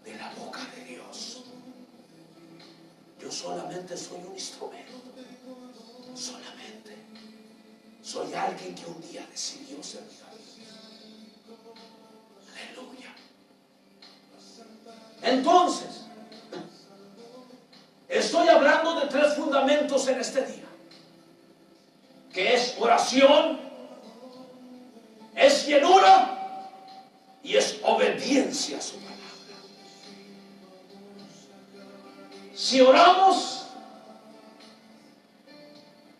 de la boca de Dios. Yo solamente soy un instrumento. Solamente soy alguien que un día decidió servir a Dios. Aleluya. Entonces, estoy hablando de 3 fundamentos en este día, que es oración, es llenura y es obediencia a su palabra. Si oramos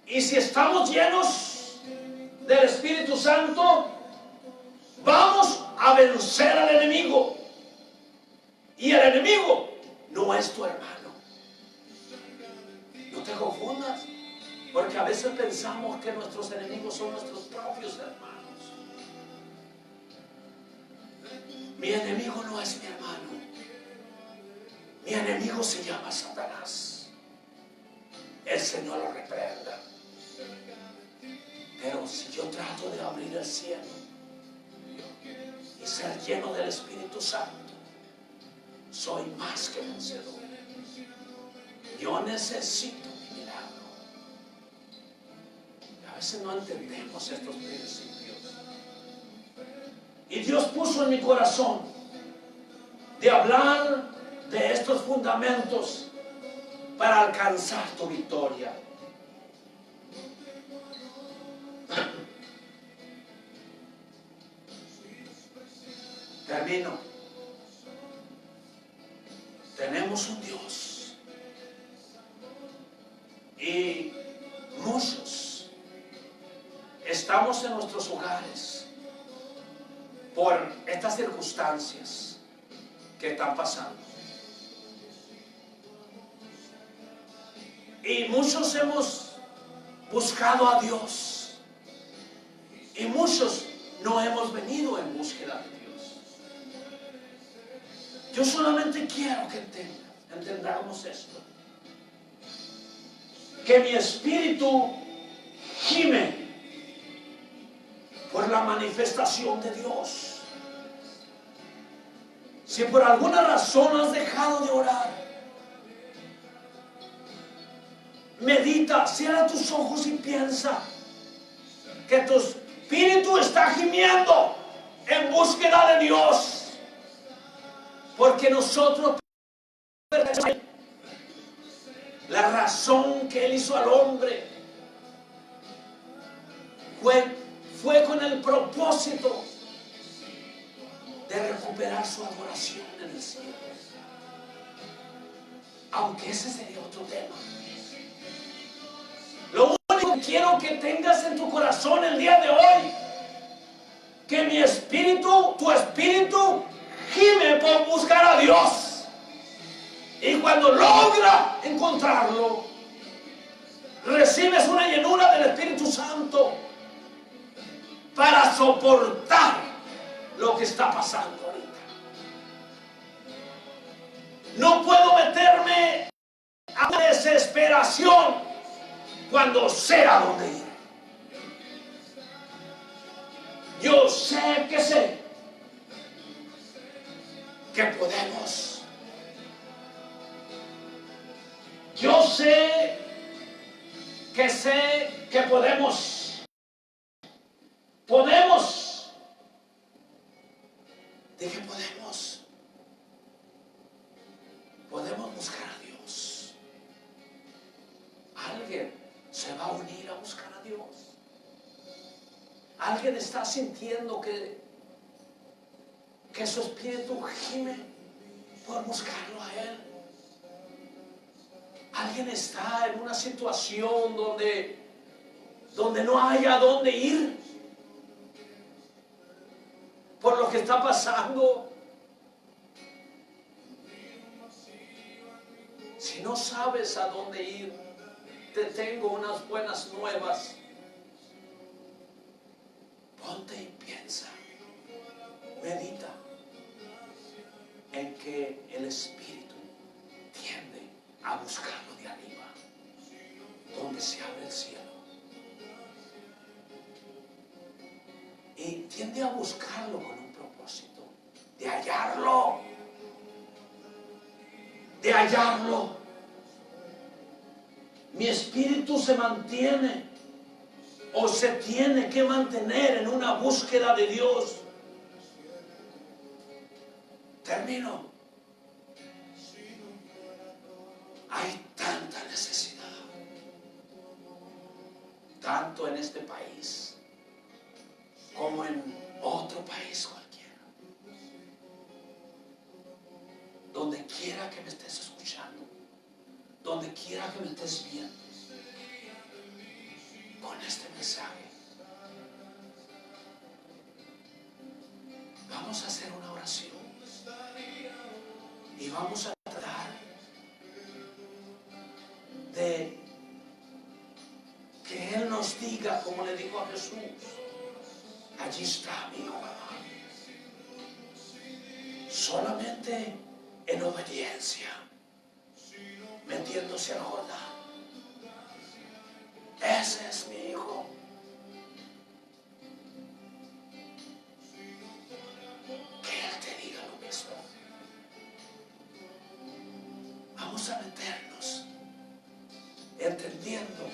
y si estamos llenos del Espíritu Santo, vamos a vencer al enemigo. Y el enemigo no es tu hermano. No te confundas, porque a veces pensamos que nuestros enemigos son nuestros propios hermanos. Mi enemigo no es mi hermano. Mi enemigo se llama Satanás. El Señor lo reprenda. Pero si yo trato de abrir el cielo y ser lleno del Espíritu Santo, soy más que vencedor. Yo necesito mi milagro. Y a veces no entendemos estos principios. Y Dios puso en mi corazón de hablar de estos fundamentos para alcanzar tu victoria. Termino. Tenemos un Dios y muchos estamos en nuestros hogares por estas circunstancias que están pasando. Y muchos hemos buscado a Dios. Y muchos no hemos venido en búsqueda de Dios. Yo solamente quiero que entendamos esto. Que mi espíritu gime por la manifestación de Dios. Si por alguna razón has dejado de orar, medita, cierra tus ojos y piensa que tu espíritu está gimiendo en búsqueda de Dios, porque nosotros, la razón que Él hizo al hombre fue con el propósito de recuperar su adoración en el cielo. Aunque ese sería otro tema. Lo único que quiero que tengas en tu corazón el día de hoy, que mi espíritu, tu espíritu, gime por buscar a Dios. Y cuando logra encontrarlo, recibes una llenura del Espíritu Santo para soportar lo que está pasando ahorita. No puedo meterme a desesperación cuando sé a dónde ir. Yo sé que podemos Yo sé que podemos, de que podemos buscar a Dios. Alguien se va a unir a buscar a Dios. Alguien está sintiendo que su espíritu gime por buscarlo a Él. Alguien está en una situación donde no haya a dónde ir por lo que está pasando. Si no sabes a dónde ir, te tengo unas buenas nuevas. Ponte y piensa, medita en que el Espíritu tiende a buscarlo de arriba, donde se abre el cielo, y tiende a buscarlo con un propósito de hallarlo, Mi espíritu se mantiene o se tiene que mantener en una búsqueda de Dios. Termino. Hay tanta necesidad, tanto en este país como en otro país cualquiera. Donde quiera que me estés escuchando, donde quiera que me estés viendo, con este mensaje vamos a hacer una oración y vamos a tratar de que Él nos diga, como le dijo a Jesús: allí está mi hijo amado. Solamente en obediencia, metiéndose al Jordán. Ese es mi hijo. Que Él te diga lo mismo. Vamos a meternos entendiendo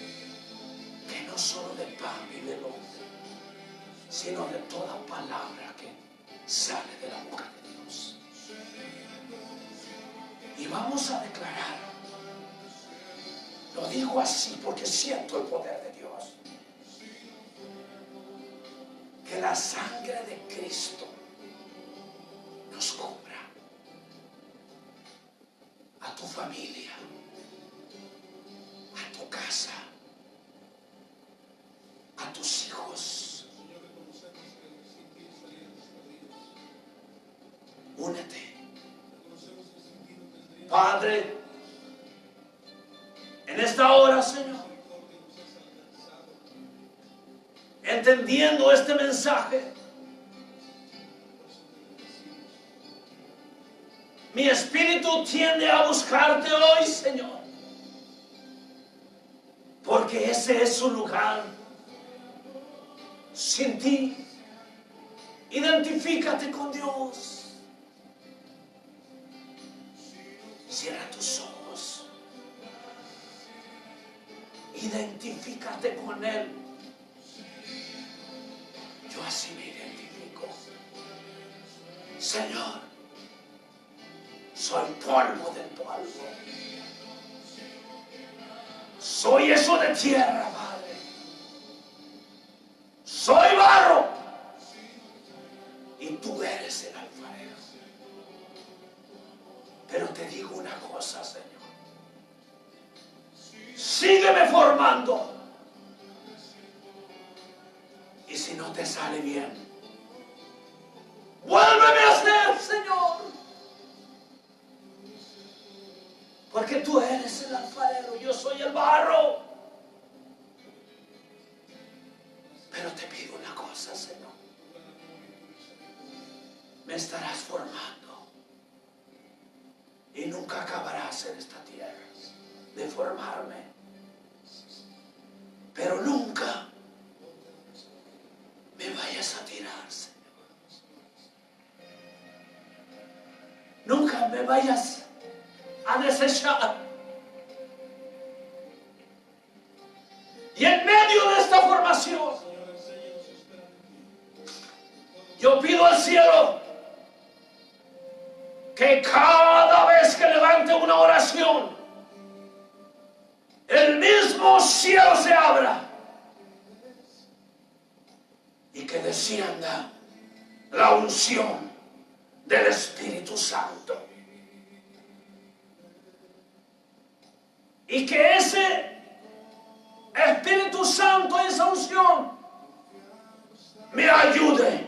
que no solo de pan vive el hombre, sino de toda palabra que sale de la boca de Dios. Y vamos a declarar, lo digo así porque siento el poder de Dios, que la sangre de Cristo nos cubra a tu familia, a tu casa, a tus hijos. Únete. Padre, en esta hora, Señor, entendiendo este mensaje, mi espíritu tiende a buscarte hoy, Señor, porque ese es su lugar. Sin ti, identifícate con Dios. Cierra tus ojos. Identifícate con Él. Yo así me identifico. Señor, soy polvo del polvo. Soy eso de tierra, Padre. Soy barro. Y tú eres el alfarero. Pero te digo una cosa, Señor. Sígueme formando. Y si no te sale bien, vuélveme a hacer, Señor. Porque tú eres el alfarero, yo soy el barro. Pero te pido una cosa, Señor. Me estarás formando. Y nunca acabarás en esta tierra de formarme. Pero nunca me vayas a tirar, Señor. Nunca me vayas a desechar. Y en medio de esta formación, yo pido al cielo que cada vez que levante una oración, el mismo cielo se abra y que descienda la unción del Espíritu Santo. Y que ese Espíritu Santo, esa unción, me ayude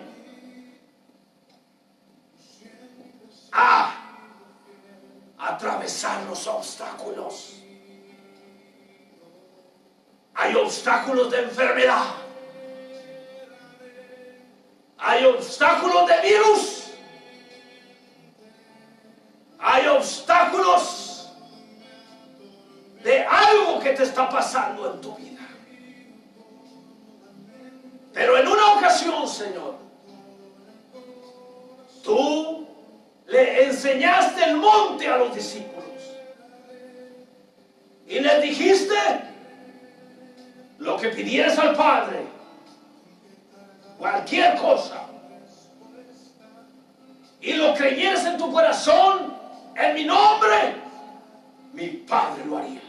a atravesar los obstáculos. Hay obstáculos de enfermedad. Hay obstáculos de virus. Hay obstáculos de algo que te está pasando en tu vida. Pero en una ocasión, Señor, tú le enseñaste el monte a los discípulos y les dijiste: lo que pidieras al Padre, cualquier cosa, y lo creyeras en tu corazón, en mi nombre, mi Padre lo haría.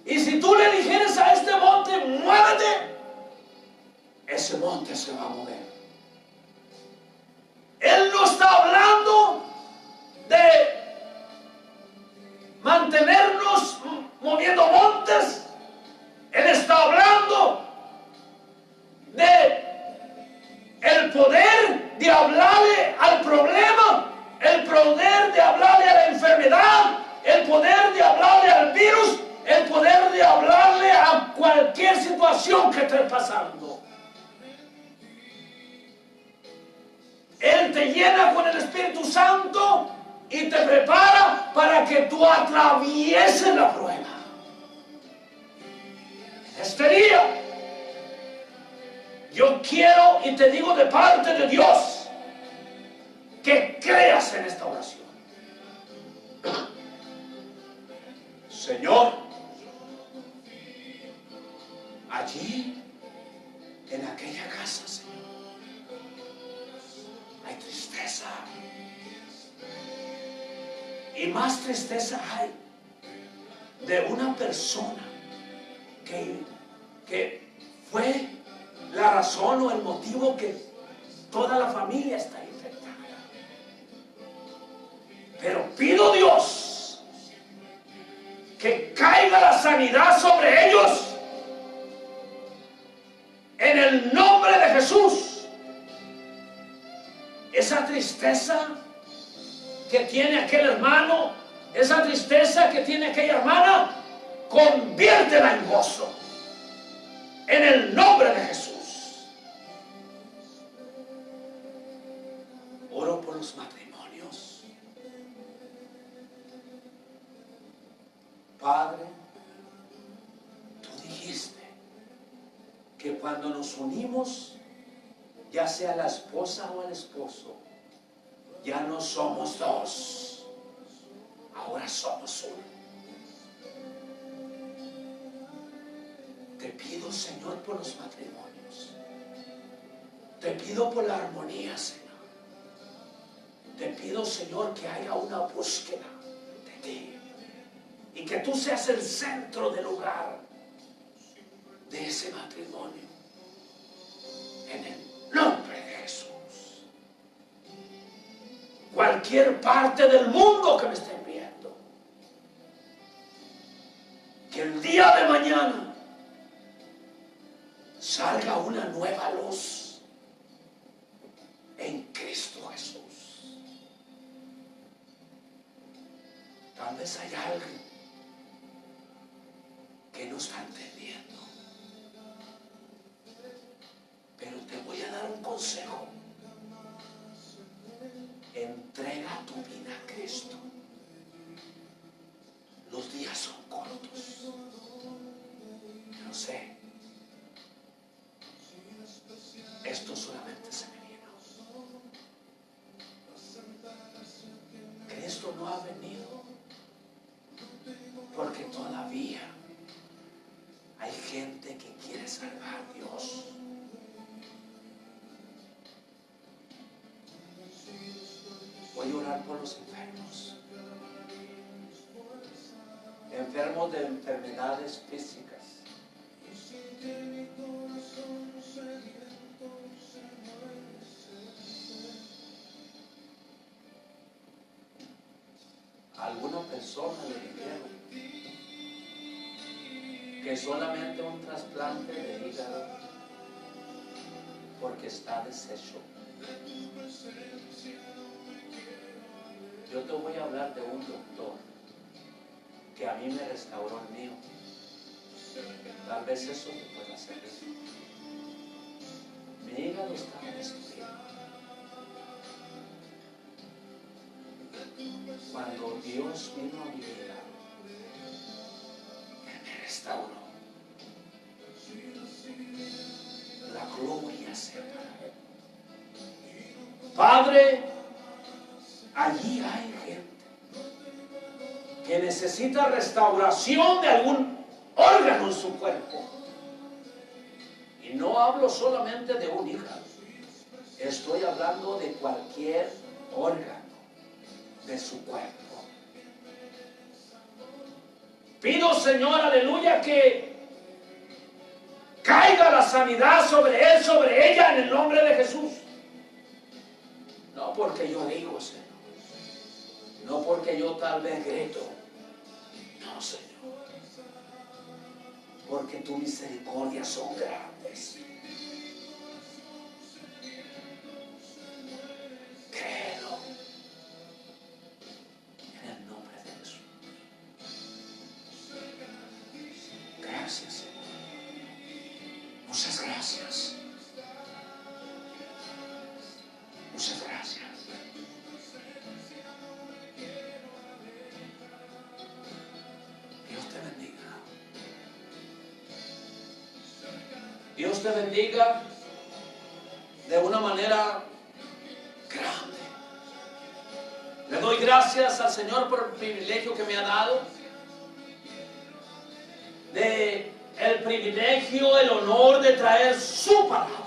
Y si tú le dijeras a este monte: muévete, ese monte se va a mover. Él no está hablando de mantenernos moviendo montes. Él está hablando de el poder de hablarle al problema, el poder de hablarle a la enfermedad, el poder de hablarle al virus, el poder de hablarle a cualquier situación que esté pasando. Él te llena con el Espíritu Santo y te prepara para que tú atravieses la prueba. Este día, yo quiero y te digo de parte de Dios que creas en esta oración. Señor, allí en aquella casa, Señor, hay tristeza. Y más tristeza hay de una persona que fue la razón o el motivo que toda la familia está infectada. Pero pido, Dios, que caiga la sanidad sobre ellos en el nombre de Jesús. Esa tristeza que tiene aquel hermano, esa tristeza que tiene aquella hermana, conviértela en gozo en el nombre de Jesús. Oro por los matrimonios. Padre, tú dijiste que cuando nos unimos, ya sea la esposa o el esposo, ya no somos dos, ahora somos uno. Te pido, Señor, por los matrimonios. Te pido por la armonía, Señor. Te pido, Señor, que haya una búsqueda de ti y que tú seas el centro del lugar de ese matrimonio. En el nombre de Jesús. Cualquier parte del mundo que me estén viendo, que el día de mañana salga una nueva luz en Cristo Jesús. Tal vez hay alguien que no está entendiendo, pero te voy a dar un consejo. Entrega tu vida a Cristo. Los días son cortos. No sé. Esto solamente se me vino. Cristo no ha venido porque todavía hay Hay gente que quiere salvar a Dios. Voy a orar por los enfermos. Enfermos de enfermedades físicas. A alguna persona le dijeron que solamente un trasplante de hígado porque está deshecho. Yo te voy a hablar de un doctor que a mí me restauró el mío. Tal vez eso te pueda servir. Mi hígado estaba destruido. Cuando Dios vino a mi vida, Él me restauró. La gloria sea para Él. Padre, allí hay gente que necesita restauración de algún órgano en su cuerpo. Y no hablo solamente de un hígado. Estoy hablando de cualquier órgano de su cuerpo. Pido, Señor, aleluya, que caiga la sanidad sobre él, sobre ella, en el nombre de Jesús. No porque yo digo, Señor. No porque yo tal vez grito. No, Señor. Porque tus misericordias son grandes. Créelo. En el nombre de Jesús. Gracias, Señor. Muchas gracias. Muchas gracias. Dios te bendiga. Dios te bendiga de una manera grande. Le doy gracias al Señor por el privilegio que me ha dado, de el privilegio, el honor de traer su palabra.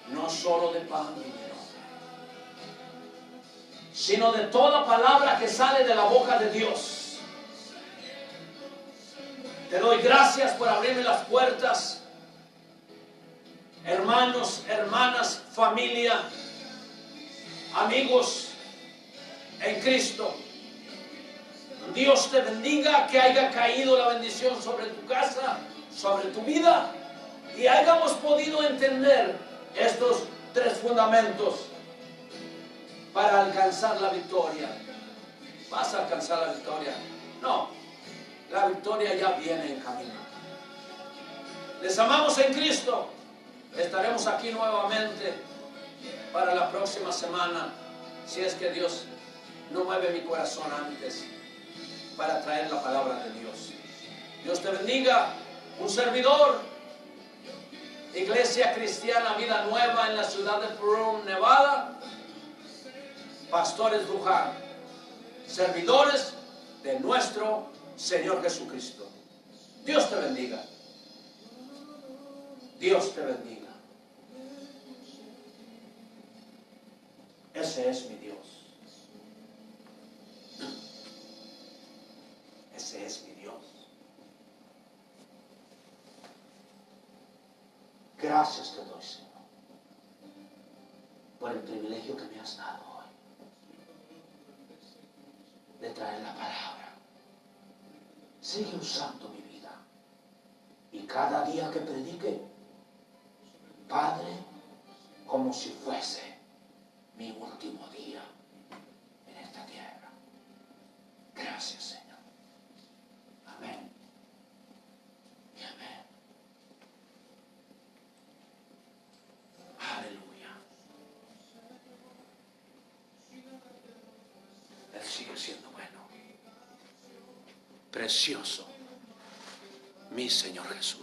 No solo de pan y vino, sino de toda palabra que sale de la boca de Dios. Te doy gracias por abrirme las puertas. Hermanos, hermanas, familia, amigos en Cristo. Dios te bendiga, que haya caído la bendición sobre tu casa, sobre tu vida, y hayamos podido entender estos tres fundamentos para alcanzar la victoria. ¿Vas a alcanzar la victoria? No. La victoria ya viene en camino. Les amamos en Cristo. Estaremos aquí nuevamente para la próxima semana, si es que Dios no mueve mi corazón antes, para traer la palabra de Dios. Dios te bendiga. Un servidor, Iglesia Cristiana Vida Nueva en la ciudad de Pahrump, Nevada, Pastores Luján, servidores de nuestro Señor Jesucristo. Dios te bendiga. Dios te bendiga. Ese es mi Dios. Ese es mi Dios. Gracias te doy, Señor, por el privilegio que me has dado hoy de traer la palabra. Sigue usando mi vida. Y cada día que predique, Padre, como si fuese mi último día en esta tierra. Gracias, Señor. Amén. Y amén. Aleluya. Él sigue siendo bueno. Precioso, mi Señor Jesús.